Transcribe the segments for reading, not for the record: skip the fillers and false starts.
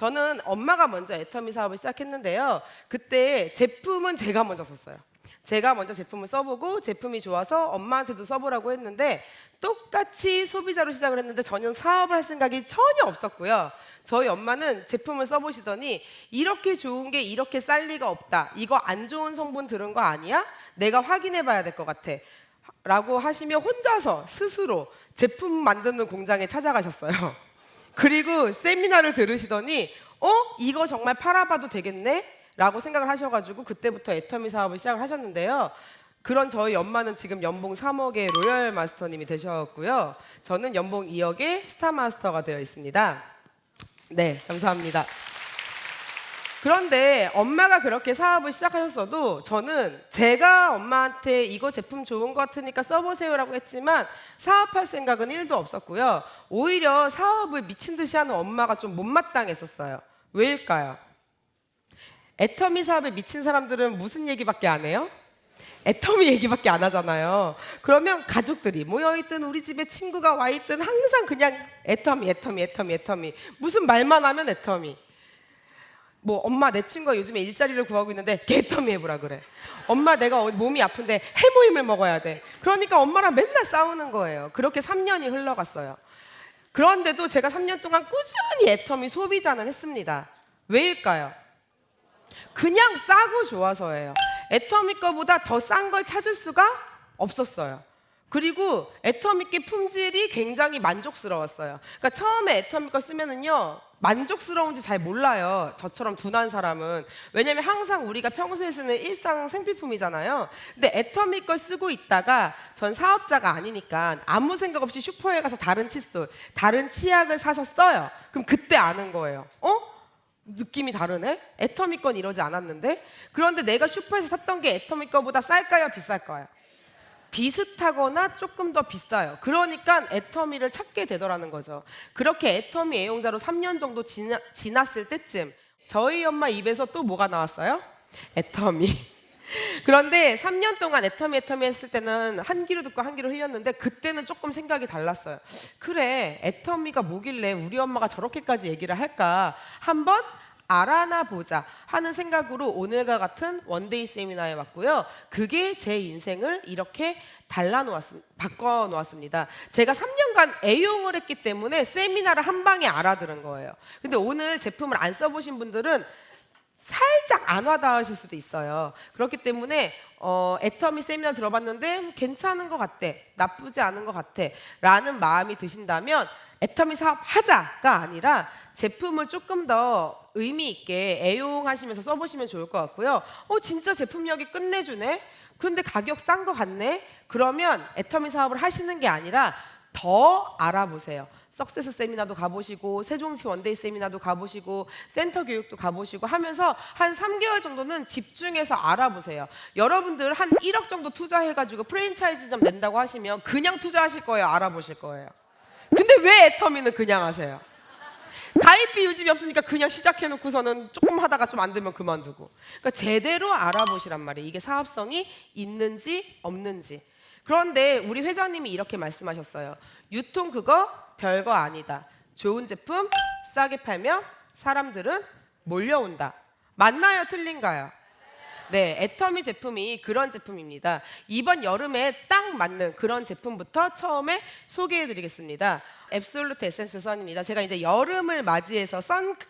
저는 엄마가 먼저 애터미 사업을 시작했는데요. 그때 제품은 제가 먼저 썼어요. 제가 먼저 제품을 써보고 제품이 좋아서 엄마한테도 써보라고 했는데 똑같이 소비자로 시작을 했는데 전혀 사업을 할 생각이 전혀 없었고요. 저희 엄마는 제품을 써보시더니 이렇게 좋은 게 이렇게 쌀 리가 없다. 이거 안 좋은 성분 들은 거 아니야? 내가 확인해 봐야 될 것 같아. 라고 하시며 혼자서 스스로 제품 만드는 공장에 찾아가셨어요. 그리고 세미나를 들으시더니 이거 정말 팔아봐도 되겠네? 라고 생각을 하셔가지고 그때부터 애터미 사업을 시작을 하셨는데요. 그런 저희 엄마는 지금 연봉 3억의 로열 마스터님이 되셨고요. 저는 연봉 2억의 스타 마스터가 되어 있습니다. 네, 감사합니다. 그런데 엄마가 그렇게 사업을 시작하셨어도 저는 제가 엄마한테 이거 제품 좋은 거 같으니까 써보세요라고 했지만 사업할 생각은 1도 없었고요. 오히려 사업을 미친 듯이 하는 엄마가 좀 못마땅했었어요. 왜일까요? 애터미 사업에 미친 사람들은 무슨 얘기밖에 안 해요? 애터미 얘기밖에 안 하잖아요. 그러면 가족들이 모여있든 우리 집에 친구가 와있든 항상 그냥 애터미 무슨 말만 하면 애터미. 뭐 엄마 내 친구가 요즘에 일자리를 구하고 있는데 개터미 해보라 그래. 엄마 내가 몸이 아픈데 해모임을 먹어야 돼. 그러니까 엄마랑 맨날 싸우는 거예요. 그렇게 3년이 흘러갔어요. 그런데도 제가 3년 동안 꾸준히 애터미 소비자는 했습니다. 왜일까요? 그냥 싸고 좋아서예요. 애터미 거보다 더 싼 걸 찾을 수가 없었어요. 그리고 애터미 게 품질이 굉장히 만족스러웠어요. 그러니까 처음에 애터미 거 쓰면은요 만족스러운지 잘 몰라요. 저처럼 둔한 사람은. 왜냐면 항상 우리가 평소에 쓰는 일상 생필품이잖아요. 근데 애터미 걸 쓰고 있다가 전 사업자가 아니니까 아무 생각 없이 슈퍼에 가서 다른 칫솔, 다른 치약을 사서 써요. 그럼 그때 아는 거예요. 느낌이 다르네? 애터미 건 이러지 않았는데? 그런데 내가 슈퍼에서 샀던 게 애터미 거보다 쌀까요? 비쌀까요? 비슷하거나 조금 더 비싸요. 그러니까 애터미를 찾게 되더라는 거죠. 그렇게 애터미 애용자로 3년 정도 지났을 때쯤 저희 엄마 입에서 또 뭐가 나왔어요? 애터미. 그런데 3년 동안 애터미 했을 때는 한 귀로 듣고 한 귀로 흘렸는데 그때는 조금 생각이 달랐어요. 그래, 애터미가 뭐길래 우리 엄마가 저렇게까지 얘기를 할까? 한번 알아나 보자 하는 생각으로 오늘과 같은 원데이 세미나에 왔고요. 그게 제 인생을 이렇게 바꿔놓았습니다. 제가 3년간 애용을 했기 때문에 세미나를 한 방에 알아들은 거예요. 근데 오늘 제품을 안 써보신 분들은 살짝 안 와닿으실 수도 있어요. 그렇기 때문에 애터미 세미나 들어봤는데 괜찮은 것 같대, 나쁘지 않은 것 같아 라는 마음이 드신다면 애터미 사업 하자가 아니라 제품을 조금 더 의미 있게 애용하시면서 써보시면 좋을 것 같고요. 진짜 제품력이 끝내주네? 근데 가격 싼 것 같네? 그러면 애터미 사업을 하시는 게 아니라 더 알아보세요. 석세스 세미나도 가보시고 세종시 원데이 세미나도 가보시고 센터 교육도 가보시고 하면서 한 3개월 정도는 집중해서 알아보세요. 여러분들 한 1억 정도 투자해가지고 프랜차이즈점 낸다고 하시면 그냥 투자하실 거예요? 알아보실 거예요? 근데 왜 애터미는 그냥 하세요? 가입비 유지비 없으니까 그냥 시작해놓고서는 조금 하다가 좀 안 되면 그만두고. 그러니까 제대로 알아보시란 말이에요. 이게 사업성이 있는지 없는지. 그런데 우리 회장님이 이렇게 말씀하셨어요. 유통 그거 별거 아니다. 좋은 제품 싸게 팔면 사람들은 몰려온다. 맞나요? 틀린가요? 네, 애터미 제품이 그런 제품입니다. 이번 여름에 딱 맞는 그런 제품부터 처음에 소개해드리겠습니다. 앱솔루트 에센스 선입니다. 제가 이제 여름을 맞이해서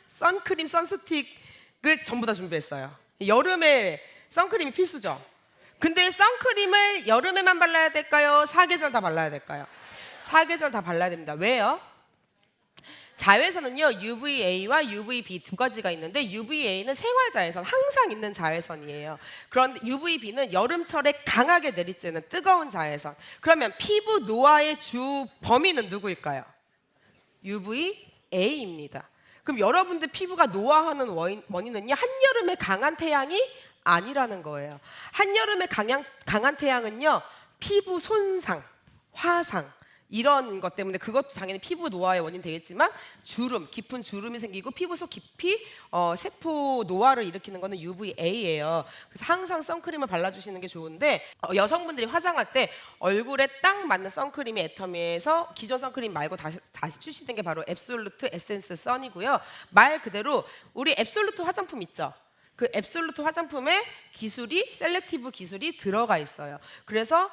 선크림, 선스틱을 전부 다 준비했어요. 여름에 선크림이 필수죠. 근데 선크림을 여름에만 발라야 될까요? 사계절 다 발라야 될까요? 사계절 다 발라야 됩니다. 왜요? 자외선은요 UVA와 UVB 두 가지가 있는데 UVA는 생활자외선, 항상 있는 자외선이에요. 그런데 UVB는 여름철에 강하게 내리쬐는 뜨거운 자외선. 그러면 피부 노화의 주 범위는 누구일까요? UVA입니다. 그럼 여러분들 피부가 노화하는 원인은요 한여름에 강한 태양이 아니라는 거예요. 한여름에 강한 태양은요 피부 손상, 화상 이런 것 때문에 그것도 당연히 피부 노화의 원인 되겠지만 주름, 깊은 주름이 생기고 피부 속 깊이 세포 노화를 일으키는 거는 UVA예요. 그래서 항상 선크림을 발라주시는 게 좋은데 여성분들이 화장할 때 얼굴에 딱 맞는 선크림이 애터미에서 기존 선크림 말고 다시 출시된 게 바로 앱솔루트 에센스 선이고요. 말 그대로 우리 앱솔루트 화장품 있죠? 그 앱솔루트 화장품에 기술이 셀렉티브 기술이 들어가 있어요. 그래서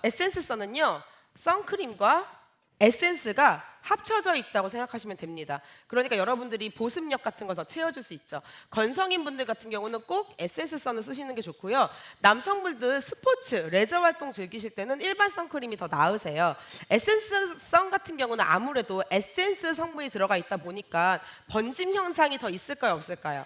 에센스 선은요. 선크림과 에센스가 합쳐져 있다고 생각하시면 됩니다. 그러니까 여러분들이 보습력 같은 거 더 채워줄 수 있죠. 건성인 분들 같은 경우는 꼭 에센스 선을 쓰시는 게 좋고요. 남성분들 스포츠, 레저 활동 즐기실 때는 일반 선크림이 더 나으세요. 에센스 선 같은 경우는 아무래도 에센스 성분이 들어가 있다 보니까 번짐 현상이 더 있을까요, 없을까요?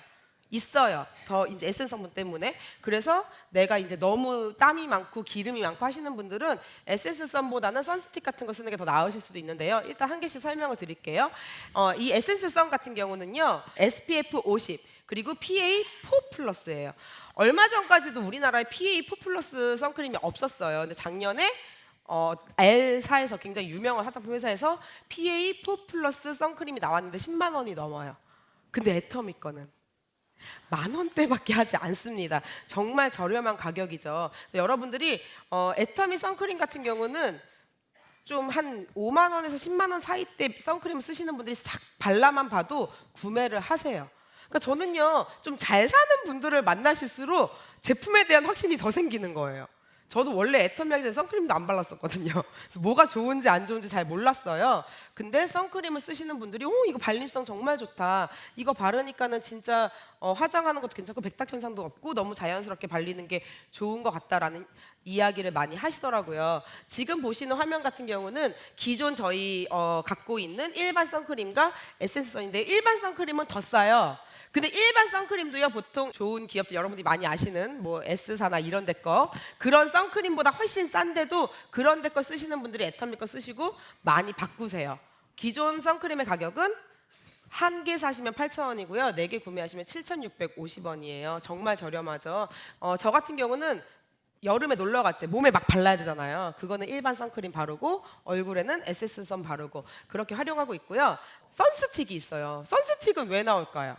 있어요. 더 이제 에센스 성분 때문에. 그래서 내가 이제 너무 땀이 많고 기름이 많고 하시는 분들은 에센스 선보다는 선스틱 같은 거 쓰는 게 더 나으실 수도 있는데요. 일단 한 개씩 설명을 드릴게요. 이 에센스 선 같은 경우는요. SPF 50 그리고 PA4 플러스예요. 얼마 전까지도 우리나라에 PA4 플러스 선크림이 없었어요. 근데 작년에 L사에서 굉장히 유명한 화장품 회사에서 PA4 플러스 선크림이 나왔는데 10만 원이 넘어요. 근데 애터미 거는 10,000원대밖에 하지 않습니다. 정말 저렴한 가격이죠. 여러분들이 애터미 선크림 같은 경우는 좀 한 5만 원에서 10만 원 사이대 선크림을 쓰시는 분들이 싹 발라만 봐도 구매를 하세요. 그러니까 저는요, 좀 잘 사는 분들을 만나실수록 제품에 대한 확신이 더 생기는 거예요. 저도 원래 애터미 하기 전에 선크림도 안 발랐었거든요. 그래서 뭐가 좋은지 안 좋은지 잘 몰랐어요. 근데 선크림을 쓰시는 분들이 이거 발림성 정말 좋다. 이거 바르니까는 진짜 화장하는 것도 괜찮고 백탁 현상도 없고 너무 자연스럽게 발리는 게 좋은 것 같다라는 이야기를 많이 하시더라고요. 지금 보시는 화면 같은 경우는 기존 저희 갖고 있는 일반 선크림과 에센스 선인데 일반 선크림은 더 싸요. 근데 일반 선크림도요, 보통 좋은 기업들 여러분들이 많이 아시는 뭐 S사나 이런 데 거 그런 선크림보다 훨씬 싼데도 그런 데 거 쓰시는 분들이 애터미 거 쓰시고 많이 바꾸세요. 기존 선크림의 가격은 한 개 사시면 8,000원이고요. 4개 구매하시면 7,650원이에요. 정말 저렴하죠. 저 같은 경우는 여름에 놀러 갈 때 몸에 막 발라야 되잖아요. 그거는 일반 선크림 바르고 얼굴에는 에센스 선 바르고 그렇게 활용하고 있고요. 선스틱이 있어요. 선스틱은 왜 나올까요?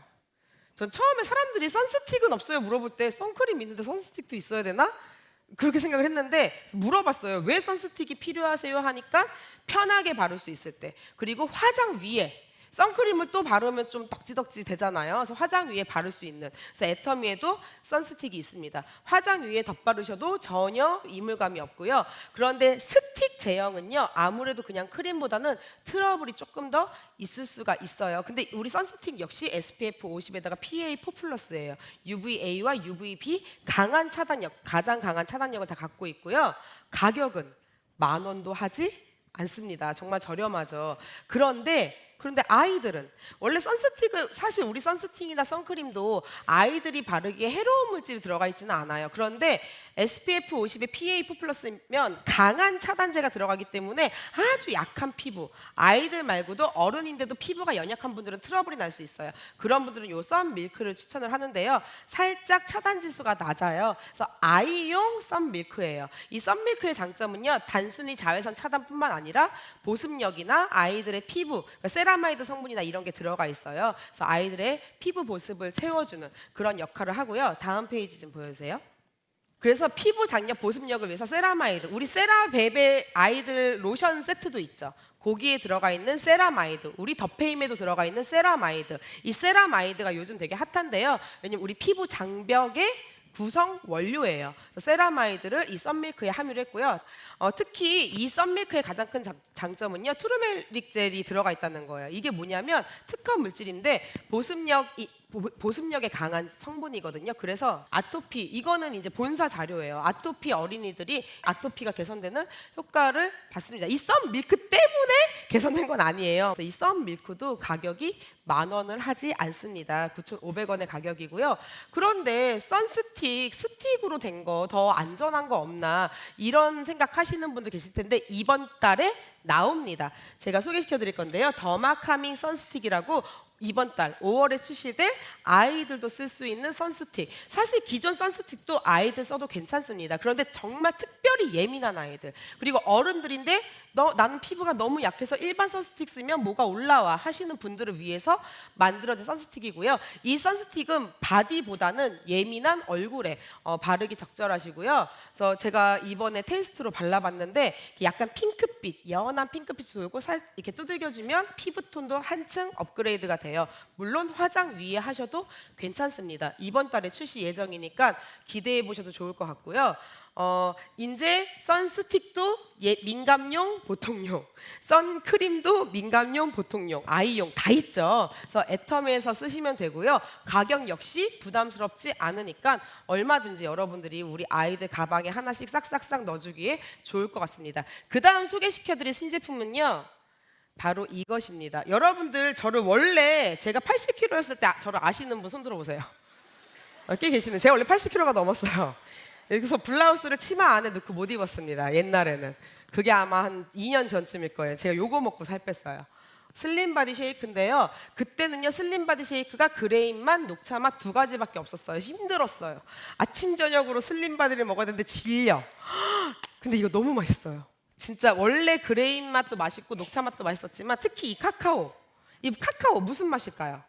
전 처음에 사람들이 선스틱은 없어요 물어볼 때 선크림 있는데 선스틱도 있어야 되나? 그렇게 생각을 했는데 물어봤어요. 왜 선스틱이 필요하세요? 하니까 편하게 바를 수 있을 때, 그리고 화장 위에 선크림을 또 바르면 좀 덕지덕지 되잖아요. 그래서 화장 위에 바를 수 있는, 그래서 애터미에도 선스틱이 있습니다. 화장 위에 덧바르셔도 전혀 이물감이 없고요. 그런데 스틱 제형은요, 아무래도 그냥 크림보다는 트러블이 조금 더 있을 수가 있어요. 근데 우리 선스틱 역시 SPF 50에다가 PA4 플러스예요. UVA와 UVB 강한 차단력, 가장 강한 차단력을 다 갖고 있고요. 가격은 10,000원도 하지 않습니다. 정말 저렴하죠. 그런데 아이들은 원래 선스틱은, 사실 우리 선스틱이나 선크림도 아이들이 바르기에 해로운 물질이 들어가 있지는 않아요. 그런데 SPF 50에 PA4 플러스면 강한 차단제가 들어가기 때문에 아주 약한 피부, 아이들 말고도 어른인데도 피부가 연약한 분들은 트러블이 날 수 있어요. 그런 분들은 요 썬밀크를 추천을 하는데요. 살짝 차단 지수가 낮아요. 그래서 아이용 썬밀크예요. 이 썬밀크의 장점은요, 단순히 자외선 차단뿐만 아니라 보습력이나 아이들의 피부, 그러니까 세라마이드 성분이나 이런 게 들어가 있어요. 그래서 아이들의 피부 보습을 채워주는 그런 역할을 하고요. 다음 페이지 좀 보여주세요. 그래서 피부 장력 보습력을 위해서 세라마이드, 우리 세라베베 아이들 로션 세트도 있죠. 거기에 들어가 있는 세라마이드, 우리 더페임에도 들어가 있는 세라마이드, 이 세라마이드가 요즘 되게 핫한데요. 왜냐면 우리 피부 장벽에 구성 원료예요. 세라마이드를 이 썬밀크에 함유를 했고요. 특히 이 썬밀크의 가장 큰 장점은요, 투르메릭 젤이 들어가 있다는 거예요. 이게 뭐냐면 특허 물질인데 보습력에 강한 성분이거든요. 그래서 아토피, 이거는 이제 본사 자료예요. 아토피 어린이들이 아토피가 개선되는 효과를 받습니다. 이 썬밀크 때문에 개선된 건 아니에요. 그래서 이 썬밀크도 가격이 10,000원을 하지 않습니다. 9,500원의 가격이고요. 그런데 선스틱, 스틱으로 된 거 더 안전한 거 없나 이런 생각하시는 분들 계실 텐데 이번 달에 나옵니다. 제가 소개시켜 드릴 건데요. 더마카밍 선스틱이라고 이번 달 5월에 출시될 아이들도 쓸 수 있는 선스틱. 사실 기존 선스틱도 아이들 써도 괜찮습니다. 그런데 정말 특별히 예민한 아이들, 그리고 어른들인데 나는 피부가 너무 약해서 일반 선스틱 쓰면 뭐가 올라와 하시는 분들을 위해서 만들어진 선스틱이고요. 이 선스틱은 바디보다는 예민한 얼굴에 바르기 적절하시고요. 그래서 제가 이번에 테스트로 발라봤는데 약간 핑크빛, 연한 핑크빛이 돌고 이렇게 두들겨주면 피부톤도 한층 업그레이드가 돼요. 물론 화장 위에 하셔도 괜찮습니다. 이번 달에 출시 예정이니까 기대해 보셔도 좋을 것 같고요. 이제 선스틱도 민감용, 보통용, 선크림도 민감용, 보통용, 아이용 다 있죠. 그래서 애텀에서 쓰시면 되고요. 가격 역시 부담스럽지 않으니까 얼마든지 여러분들이 우리 아이들 가방에 하나씩 싹싹싹 넣어주기에 좋을 것 같습니다. 그 다음 소개시켜드릴 신제품은요, 바로 이것입니다. 여러분들 저를 원래 제가 80kg였을 때 저를 아시는 분 손 들어보세요. 꽤 계시네. 제가 원래 80kg가 넘었어요. 여기서 블라우스를 치마 안에 넣고 못 입었습니다. 옛날에는. 그게 아마 한 2년 전쯤일 거예요. 제가 요거 먹고 살 뺐어요. 슬림 바디 쉐이크인데요. 그때는요, 슬림 바디 쉐이크가 그레인맛, 녹차맛 두 가지밖에 없었어요. 힘들었어요. 아침 저녁으로 슬림 바디를 먹어야 되는데 질려. 근데 이거 너무 맛있어요. 진짜 원래 그레인 맛도 맛있고 녹차 맛도 맛있었지만 특히 이 카카오 무슨 맛일까요?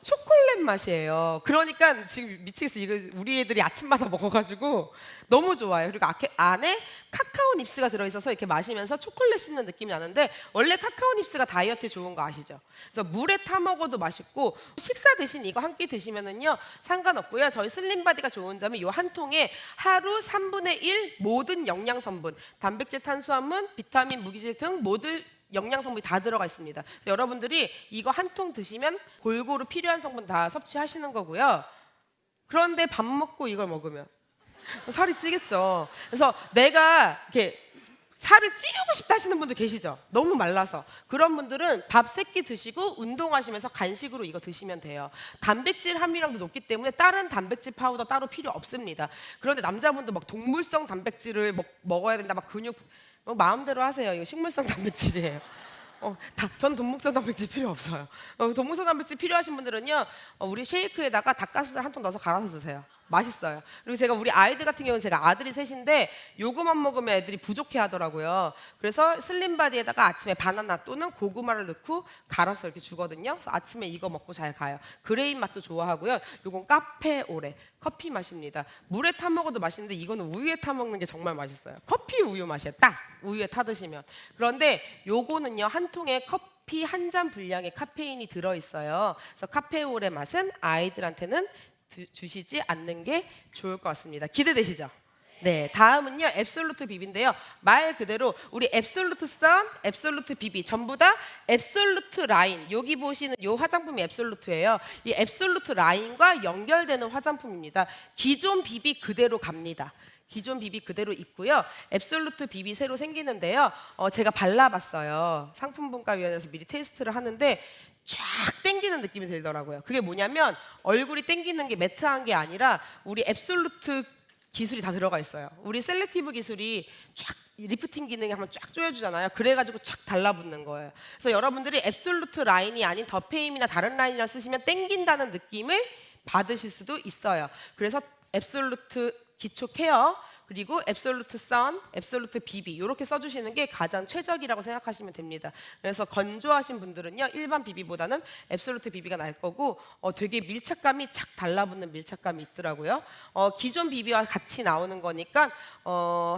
초콜릿 맛이에요. 그러니까 지금 미치겠어요. 이거 우리 애들이 아침마다 먹어가지고 너무 좋아요. 그리고 안에 카카오 닙스가 들어있어서 이렇게 마시면서 초콜릿 씹는 느낌이 나는데, 원래 카카오 닙스가 다이어트에 좋은 거 아시죠? 그래서 물에 타 먹어도 맛있고 식사 대신 이거 한 끼 드시면은요 상관없고요. 저희 슬림바디가 좋은 점이 이 한 통에 하루 3분의 1 모든 영양 성분, 단백질, 탄수화물, 비타민, 무기질 등 모든 영양 성분이 다 들어가 있습니다. 여러분들이 이거 한 통 드시면 골고루 필요한 성분 다 섭취하시는 거고요. 그런데 밥 먹고 이걸 먹으면 살이 찌겠죠. 그래서 내가 이렇게 살을 찌우고 싶다 하시는 분들 계시죠? 너무 말라서. 그런 분들은 밥 3끼 드시고 운동하시면서 간식으로 이거 드시면 돼요. 단백질 함유량도 높기 때문에 다른 단백질 파우더 따로 필요 없습니다. 그런데 남자분들 막 동물성 단백질을 먹어야 된다, 막 근육 마음대로 하세요. 이거 식물성 단백질이에요. 전 동물성 단백질 필요 없어요. 동물성 단백질 필요하신 분들은요, 우리 쉐이크에다가 닭가슴살 한 통 넣어서 갈아서 드세요. 맛있어요. 그리고 제가 우리 아이들 같은 경우는 제가 아들이 셋인데 요거만 먹으면 애들이 부족해 하더라고요. 그래서 슬림바디에다가 아침에 바나나 또는 고구마를 넣고 갈아서 이렇게 주거든요. 그래서 아침에 이거 먹고 잘 가요. 그레인 맛도 좋아하고요. 요건 카페 오레 커피 맛입니다. 물에 타 먹어도 맛있는데 이거는 우유에 타 먹는 게 정말 맛있어요. 커피 우유 맛이에요. 딱 우유에 타 드시면. 그런데 요거는요, 한 통에 커피 한 잔 분량의 카페인이 들어있어요. 그래서 카페 오레 맛은 아이들한테는 주시지 않는 게 좋을 것 같습니다. 기대되시죠? 네, 다음은요 앱솔루트 비비인데요. 말 그대로 우리 앱솔루트 선, 앱솔루트 비비 전부 다 앱솔루트 라인, 여기 보시는 이 화장품이 앱솔루트예요. 이 앱솔루트 라인과 연결되는 화장품입니다. 기존 비비 그대로 갑니다. 기존 비비 그대로 있고요. 앱솔루트 비비 새로 생기는데요. 제가 발라봤어요. 상품분과위원회에서 미리 테스트를 하는데 쫙 땡기는 느낌이 들더라고요. 그게 뭐냐면 얼굴이 땡기는 게 매트한 게 아니라 우리 앱솔루트 기술이 다 들어가 있어요. 우리 셀렉티브 기술이 쫙 리프팅 기능이 한번 쫙 조여주잖아요. 그래가지고 쫙 달라붙는 거예요. 그래서 여러분들이 앱솔루트 라인이 아닌 더페임이나 다른 라인이랑 쓰시면 땡긴다는 느낌을 받으실 수도 있어요. 그래서 앱솔루트 기초 케어, 그리고 앱솔루트 선, 앱솔루트 비비 이렇게 써주시는 게 가장 최적이라고 생각하시면 됩니다. 그래서 건조하신 분들은요 일반 비비보다는 앱솔루트 비비가 나을 거고 되게 밀착감이 착 달라붙는 밀착감이 있더라고요. 기존 비비와 같이 나오는 거니까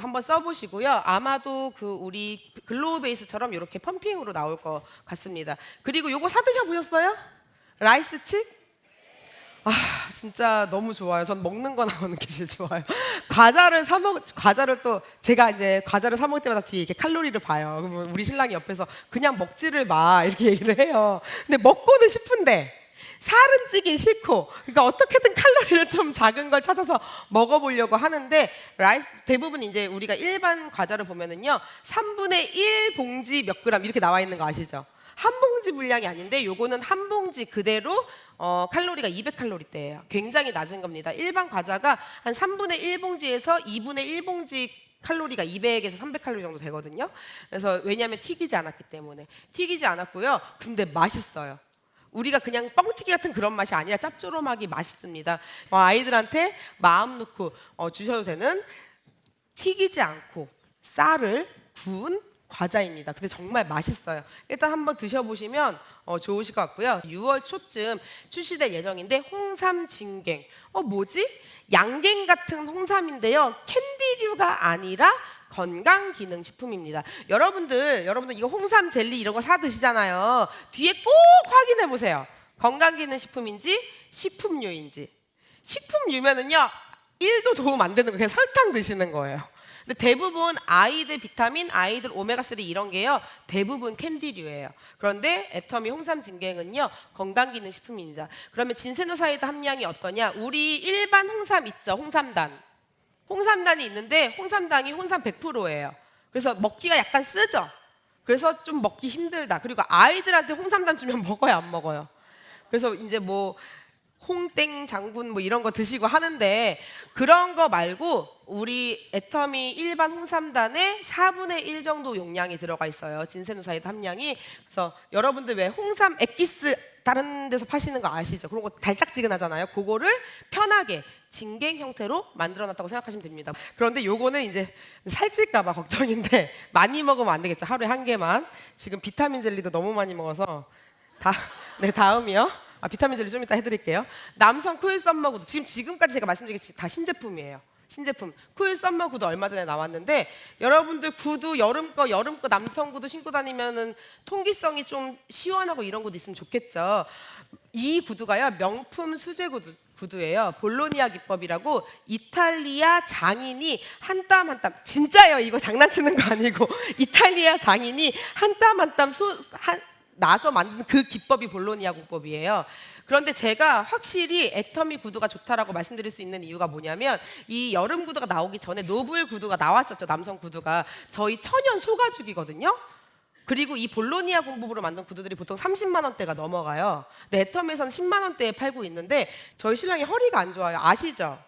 한번 써보시고요. 아마도 그 우리 글로우 베이스처럼 이렇게 펌핑으로 나올 것 같습니다. 그리고 요거 사드셔 보셨어요? 라이스칩? 진짜 너무 좋아요. 전 먹는 거 나오는 게 제일 좋아요. 과자를 또 제가 이제 과자를 사 먹을 때마다 뒤에 이렇게 칼로리를 봐요. 그러면 우리 신랑이 옆에서 그냥 먹지를 마 이렇게 얘기를 해요. 근데 먹고는 싶은데 살은 찌긴 싫고, 그러니까 어떻게든 칼로리를 좀 작은 걸 찾아서 먹어보려고 하는데, 대부분 이제 우리가 일반 과자를 보면은요 3분의 1 봉지 몇 그램 이렇게 나와 있는 거 아시죠? 한 봉지 분량이 아닌데 요거는 한 봉지 그대로 칼로리가 200칼로리대예요. 굉장히 낮은 겁니다. 일반 과자가 한 3분의 1봉지에서 2분의 1봉지 칼로리가 200에서 300칼로리 정도 되거든요. 그래서 왜냐하면 튀기지 않았기 때문에. 튀기지 않았고요. 근데 맛있어요. 우리가 그냥 뻥튀기 같은 그런 맛이 아니라 짭조름하게 맛있습니다. 아이들한테 마음 놓고 주셔도 되는 튀기지 않고 쌀을 구운 과자입니다. 근데 정말 맛있어요. 일단 한번 드셔보시면 좋으실 것 같고요. 6월 초쯤 출시될 예정인데 홍삼 진갱. 뭐지? 양갱 같은 홍삼인데요. 캔디류가 아니라 건강기능식품입니다. 여러분들 이거 홍삼 젤리 이런 거 사 드시잖아요. 뒤에 꼭 확인해 보세요. 건강기능식품인지 식품류인지. 식품류면은요 1도 도움 안 되는 거 그냥 설탕 드시는 거예요. 근데 대부분 아이들 비타민, 아이들 오메가3 이런 게요 대부분 캔디류예요. 그런데 애터미 홍삼 진갱은요 건강기능식품입니다. 그러면 진세노사이드 함량이 어떠냐? 우리 일반 홍삼 있죠? 홍삼단이 있는데 홍삼당이 홍삼 100%예요. 그래서 먹기가 약간 쓰죠. 그래서 좀 먹기 힘들다. 그리고 아이들한테 홍삼단 주면 먹어요, 안 먹어요? 그래서 이제 뭐 홍땡 장군 뭐 이런 거 드시고 하는데 그런 거 말고 우리 애터미 일반 홍삼단의 4분의 1 정도 용량이 들어가 있어요. 진세노사이드 함량이. 그래서 여러분들 왜 홍삼 액기스 다른 데서 파시는 거 아시죠? 그런 거 달짝지근하잖아요. 그거를 편하게 진갱 형태로 만들어놨다고 생각하시면 됩니다. 그런데 요거는 이제 살찔까 봐 걱정인데 많이 먹으면 안 되겠죠. 하루에 한 개만. 지금 비타민 젤리도 너무 많이 먹어서 다음이요. 비타민 젤리 좀 이따 해드릴게요. 남성 코일 썸머 구두. 지금까지 제가 말씀드린 게 다 신제품이에요. 신제품. 코일 썸머 구두 얼마 전에 나왔는데 여러분들 구두 여름 거 남성 구두 신고 다니면은 통기성이 좀 시원하고 이런 구두 있으면 좋겠죠. 이 구두가요 명품 수제 구두예요. 볼로니아 기법이라고 이탈리아 장인이 한 땀 한 땀 진짜예요. 이거 장난치는 거 아니고 이탈리아 장인이 한 땀 한 땀 나서 만든 그 기법이 볼로니아 공법이에요. 그런데 제가 확실히 애터미 구두가 좋다라고 말씀드릴 수 있는 이유가 뭐냐면 이 여름 구두가 나오기 전에 노블 구두가 나왔었죠. 남성 구두가 저희 천연 소가죽이거든요. 그리고 이 볼로니아 공법으로 만든 구두들이 보통 30만 원대가 넘어가요. 근데 애터미에서는 10만 원대에 팔고 있는데 저희 신랑이 허리가 안 좋아요. 아시죠?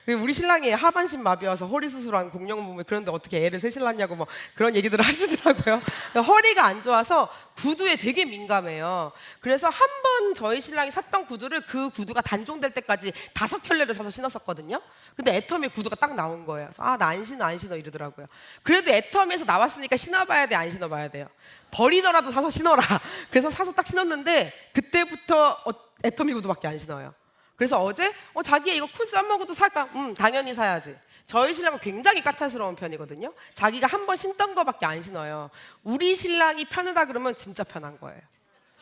우리 신랑이 하반신 마비여서 허리 수술한 공룡 몸에 그런데 어떻게 애를 셋을 낳냐고 뭐 그런 얘기들을 하시더라고요. 허리가 안 좋아서 구두에 되게 민감해요. 그래서 한 번 저희 신랑이 샀던 구두를 그 구두가 단종될 때까지 5켤레를 사서 신었었거든요. 근데 애터미 구두가 딱 나온 거예요. 그래서 나 안 신어 이러더라고요. 그래도 애터미에서 나왔으니까 신어봐야 돼, 안 신어봐야 돼요? 버리더라도 사서 신어라. 그래서 사서 딱 신었는데 그때부터 애터미 구두밖에 안 신어요. 그래서 어제 자기야 이거 쿨 썸머구두 살까? 당연히 사야지. 저희 신랑은 굉장히 까탈스러운 편이거든요. 자기가 한 번 신던 거밖에 안 신어요. 우리 신랑이 편하다 그러면 진짜 편한 거예요.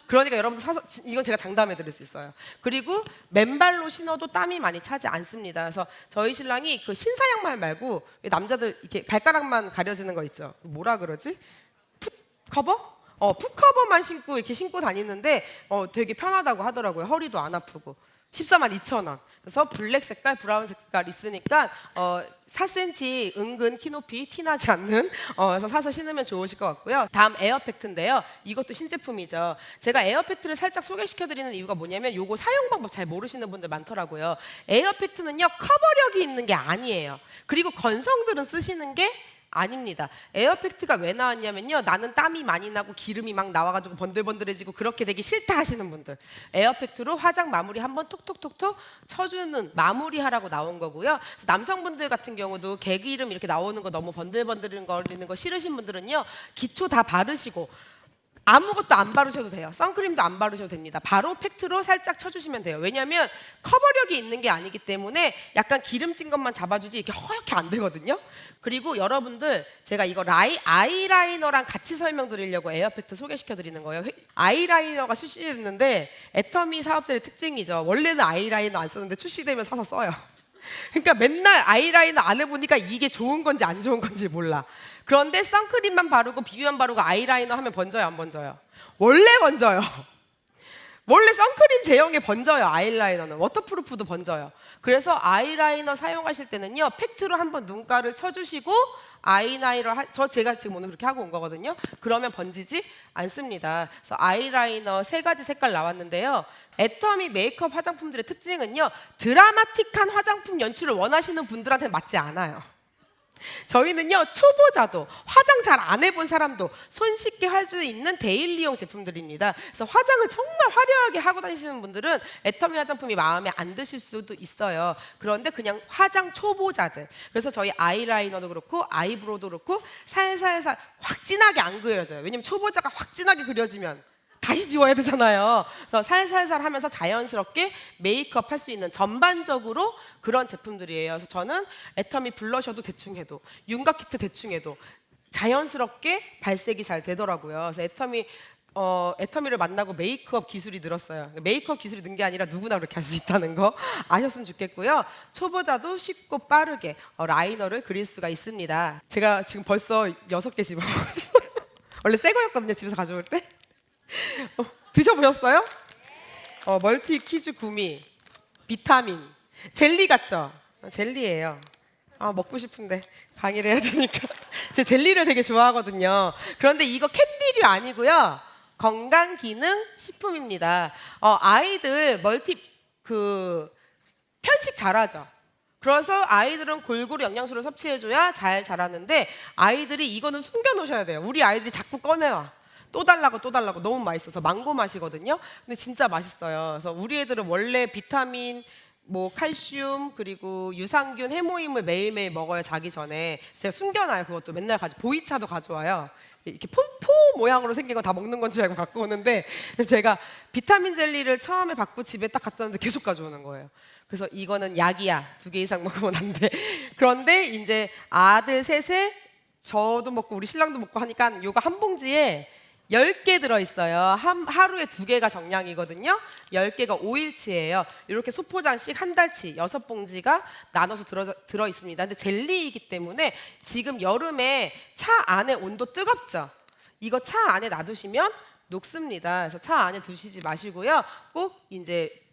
그러니까 여러분들 사서 이건 제가 장담해 드릴 수 있어요. 그리고 맨발로 신어도 땀이 많이 차지 않습니다. 그래서 저희 신랑이 그 신사 양말 말고 남자들 이렇게 발가락만 가려지는 거 있죠. 뭐라 그러지? 풋커버? 풋커버만 신고 이렇게 신고 다니는데 되게 편하다고 하더라고요. 허리도 안 아프고. 142,000원. 그래서 블랙 색깔, 브라운 색깔 있으니까 4cm 은근 키높이 티나지 않는 그래서 사서 신으면 좋으실 것 같고요. 다음 에어팩트인데요. 이것도 신제품이죠. 제가 에어팩트를 살짝 소개시켜드리는 이유가 뭐냐면 요거 사용 방법 잘 모르시는 분들 많더라고요. 에어팩트는요 커버력이 있는 게 아니에요. 그리고 건성들은 쓰시는 게 아닙니다. 에어팩트가 왜 나왔냐면요. 나는 땀이 많이 나고 기름이 막 나와가지고 번들번들해지고 그렇게 되기 싫다 하시는 분들 에어팩트로 화장 마무리 한번 톡톡톡톡 쳐주는 마무리하라고 나온 거고요. 남성분들 같은 경우도 개기름 이렇게 나오는 거 너무 번들번들거리는 거 싫으신 분들은요. 기초 다 바르시고 아무것도 안 바르셔도 돼요. 선크림도 안 바르셔도 됩니다. 바로 팩트로 살짝 쳐주시면 돼요. 왜냐하면 커버력이 있는 게 아니기 때문에 약간 기름진 것만 잡아주지 이렇게 허옇게 안 되거든요. 그리고 여러분들 제가 이거 아이라이너랑 같이 설명드리려고 에어팩트 소개시켜드리는 거예요. 아이라이너가 출시됐는데 애터미 사업자의 특징이죠. 원래는 아이라이너 안 쓰는데 출시되면 사서 써요. 그러니까 맨날 아이라이너 안 해보니까 이게 좋은 건지 안 좋은 건지 몰라. 그런데 선크림만 바르고 비비만 바르고 아이라이너 하면 번져요, 안 번져요? 원래 번져요. 원래 선크림 제형에 번져요. 아이라이너는 워터프루프도 번져요. 그래서 아이라이너 사용하실 때는요 팩트로 한번 눈가를 쳐주시고 제가 지금 오늘 그렇게 하고 온 거거든요. 그러면 번지지 않습니다. 그래서 아이라이너 3가지 색깔 나왔는데요. 애터미 메이크업 화장품들의 특징은요 드라마틱한 화장품 연출을 원하시는 분들한테 맞지 않아요. 저희는요, 초보자도 화장 잘 안 해본 사람도 손쉽게 할 수 있는 데일리용 제품들입니다. 그래서 화장을 정말 화려하게 하고 다니시는 분들은 애터미 화장품이 마음에 안 드실 수도 있어요. 그런데 그냥 화장 초보자들, 그래서 저희 아이라이너도 그렇고 아이브로우도 그렇고 살살살 확 진하게 안 그려져요. 왜냐면 초보자가 확 진하게 그려지면 다시 지워야 되잖아요. 그래서 살살살 하면서 자연스럽게 메이크업 할 수 있는 전반적으로 그런 제품들이에요. 그래서 저는 애터미 블러셔도 대충 해도, 윤곽 키트 대충 해도 자연스럽게 발색이 잘 되더라고요. 그래서 애터미를 만나고 메이크업 기술이 늘었어요. 메이크업 기술이 는 게 아니라 누구나 그렇게 할 수 있다는 거 아셨으면 좋겠고요. 초보다도 쉽고 빠르게 라이너를 그릴 수가 있습니다. 제가 지금 벌써 6개 집어먹었어요. 원래 새 거였거든요, 집에서 가져올 때. 드셔보셨어요? 멀티 키즈 구미 비타민 젤리 같죠? 젤리예요. 먹고 싶은데 강의를 해야 되니까. 제 젤리를 되게 좋아하거든요. 그런데 이거 캔디류 아니고요, 건강기능 식품입니다. 아이들 편식 잘하죠. 그래서 아이들은 골고루 영양소를 섭취해줘야 잘 자라는데, 아이들이 이거는 숨겨놓으셔야 돼요. 우리 아이들이 자꾸 꺼내와. 또 달라고 너무 맛있어서. 망고 맛이거든요. 근데 진짜 맛있어요. 그래서 우리 애들은 원래 비타민, 칼슘, 그리고 유산균, 해모임을 매일매일 먹어요, 자기 전에. 제가 숨겨놔요. 그것도 맨날 보이차도 가져와요. 이렇게 포 모양으로 생긴 거 다 먹는 건 줄 알고 갖고 오는데, 그래서 제가 비타민 젤리를 처음에 받고 집에 딱 갖다 놨는데 계속 가져오는 거예요. 그래서 이거는 약이야, 2개 이상 먹으면 안 돼. 그런데 이제 아들 셋에 저도 먹고 우리 신랑도 먹고 하니까 이거 한 봉지에 10개 들어있어요. 하루에 2개가 정량이거든요. 10개가 5일치예요. 이렇게 소포장씩 한 달치 6봉지가 나눠서 들어있습니다. 근데 젤리이기 때문에 지금 여름에 차 안에 온도 뜨겁죠? 이거 차 안에 놔두시면 녹습니다. 그래서 차 안에 두시지 마시고요. 꼭 이제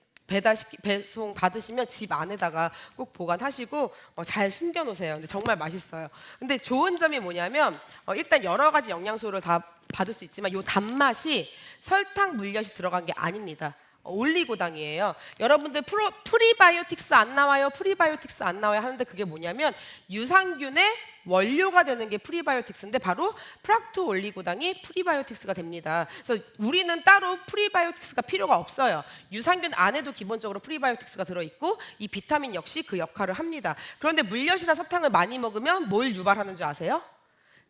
배송 받으시면 집 안에다가 꼭 보관하시고 잘 숨겨놓으세요. 근데 정말 맛있어요. 근데 좋은 점이 뭐냐면 일단 여러 가지 영양소를 다 받을 수 있지만 이 단맛이 설탕 물엿이 들어간 게 아닙니다. 올리고당이에요. 여러분들 프리바이오틱스 안 나와요, 프리바이오틱스 안 나와요 하는데, 그게 뭐냐면 유산균의 원료가 되는 게 프리바이오틱스인데, 바로 프락토 올리고당이 프리바이오틱스가 됩니다. 그래서 우리는 따로 프리바이오틱스가 필요가 없어요. 유산균 안에도 기본적으로 프리바이오틱스가 들어있고 이 비타민 역시 그 역할을 합니다. 그런데 물엿이나 설탕을 많이 먹으면 뭘 유발하는 줄 아세요?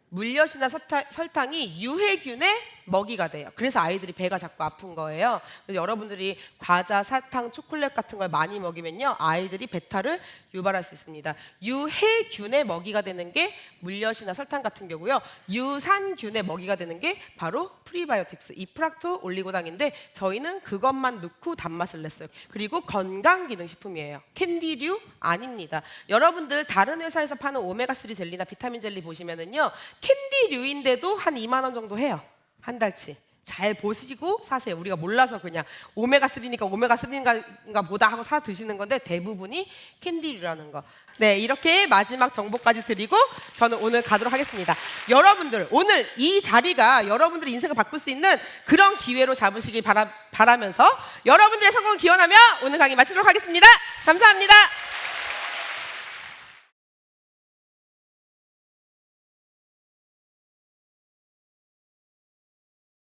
물엿이나 설탕이 유해균의 먹이가 돼요. 그래서 아이들이 배가 자꾸 아픈 거예요. 그래서 여러분들이 과자, 사탕, 초콜릿 같은 걸 많이 먹이면요, 아이들이 배탈을 유발할 수 있습니다. 유해균의 먹이가 되는 게 물엿이나 설탕 같은 경우요, 유산균의 먹이가 되는 게 바로 프리바이오틱스, 이 프락토 올리고당인데, 저희는 그것만 넣고 단맛을 냈어요. 그리고 건강기능식품이에요. 캔디류 아닙니다. 여러분들 다른 회사에서 파는 오메가3 젤리나 비타민 젤리 보시면은요, 캔디류인데도 한 2만 원 정도 해요. 한 달치. 잘 보시고 사세요. 우리가 몰라서 그냥 오메가3니까 오메가3인가 보다 하고 사 드시는 건데, 대부분이 캔디류라는 거. 네, 이렇게 마지막 정보까지 드리고 저는 오늘 가도록 하겠습니다. 여러분들, 오늘 이 자리가 여러분들의 인생을 바꿀 수 있는 그런 기회로 잡으시길 바라면서 여러분들의 성공을 기원하며 오늘 강의 마치도록 하겠습니다. 감사합니다.